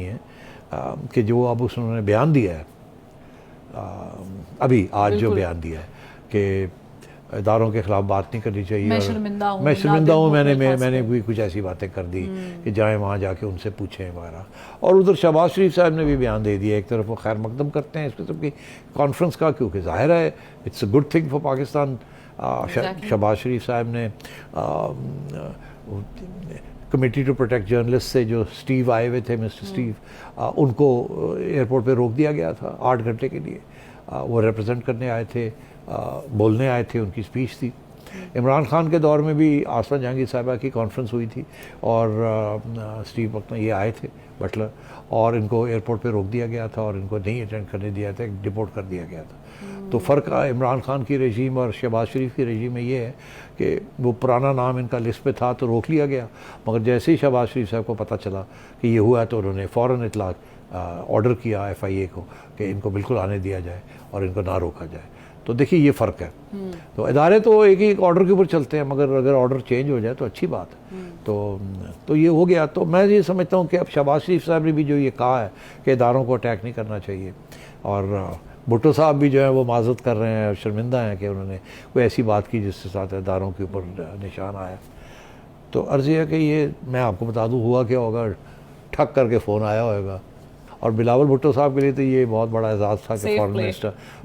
ہیں کہ جو اب انہوں نے بیان دیا ہے ابھی آج جو بیان دیا ہے کہ اداروں کے خلاف بات نہیں کرنی چاہیے. میں شرمندہ ہوں میں نے بھی کچھ ایسی باتیں کر دی کہ جائیں وہاں جا کے ان سے پوچھیں وغیرہ. اور ادھر شہباز شریف صاحب نے بھی بیان دے دیا. ایک طرف وہ خیر مقدم کرتے ہیں اس قسم کی کانفرنس کا کیونکہ ظاہر ہے it's a good thing for Pakistan. Shahbaz Sharif صاحب نے کمیٹی ٹو پروٹیکٹ جرنلسٹ سے جو اسٹیو آئے ہوئے تھے مسٹر اسٹیو ان کو ایئرپورٹ پہ روک دیا گیا تھا 8 گھنٹے کے لیے. وہ ریپرزینٹ کرنے آئے تھے, بولنے آئے تھے, ان کی اسپیچ تھی. عمران خان کے دور میں بھی آسرا جہانگیر صاحبہ کی کانفرنس ہوئی تھی اور اسٹیو وقت میں یہ آئے تھے بٹلر, اور ان کو ایئرپورٹ پہ روک دیا گیا تھا اور ان کو نہیں اٹینڈ کرنے دیا تھا, ڈپورٹ کر دیا گیا تھا. تو فرق عمران خان کی رجیم اور شہباز شریف کی رجیم میں یہ ہے کہ وہ پرانا نام ان کا لسٹ پہ تھا تو روک لیا گیا, مگر جیسے ہی شہباز شریف صاحب کو پتہ چلا کہ یہ ہوا تو انہوں نے فوراً اطلاع آرڈر کیا FIA کو کہ ان کو بالکل آنے دیا جائے اور ان کو نہ روکا جائے. تو دیکھیے یہ فرق ہے. تو ادارے تو ایک ہی آرڈر کے اوپر چلتے ہیں, مگر اگر آرڈر چینج ہو جائے تو اچھی بات ہے. تو یہ ہو گیا. تو میں یہ سمجھتا ہوں کہ اب شہباز شریف صاحب نے بھی جو یہ کہا ہے کہ اداروں کو اٹیک نہیں کرنا چاہیے, اور بھٹو صاحب بھی جو ہیں وہ معذرت کر رہے ہیں اور شرمندہ ہیں کہ انہوں نے کوئی ایسی بات کی جس کے ساتھ اداروں کے اوپر نشان آیا. تو عرض یہ ہے کہ یہ میں آپ کو بتا دوں ہوا کیا ہوگا, ٹھک کر کے فون آیا ہوگا. اور بلاول بھٹو صاحب کے لیے تو یہ بہت بڑا اعزاز تھا کہ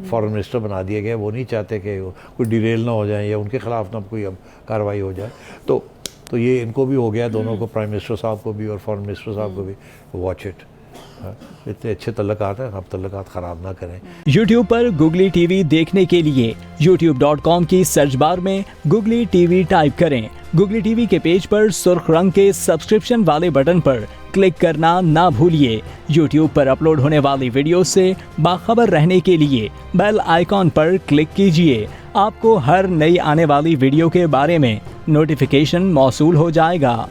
فارن منسٹر بنا دیے گئے. وہ نہیں چاہتے کہ کوئی ڈیریل نہ ہو جائیں یا ان کے خلاف نہ کوئی اب کارروائی ہو جائے. تو یہ ان کو بھی ہو گیا, دونوں کو, پرائم منسٹر صاحب کو بھی اور فارن منسٹر صاحب کو بھی. Watch it. اتنے اچھے تعلقات ہیں, اب تعلقات خراب نہ کریں. یوٹیوب پر گوگلی ٹی وی دیکھنے کے لیے youtube.com کی سرچ بار میں گوگلی ٹی وی ٹائپ کریں. گوگلی ٹی وی کے پیج پر سرخ رنگ کے سبسکرپشن والے بٹن پر کلک کرنا نہ بھولیے. یوٹیوب پر اپلوڈ ہونے والی ویڈیو سے باخبر رہنے کے لیے بیل آئیکن پر کلک کیجیے. آپ کو ہر نئی آنے والی ویڈیو کے بارے میں نوٹیفیکیشن موصول ہو جائے گا.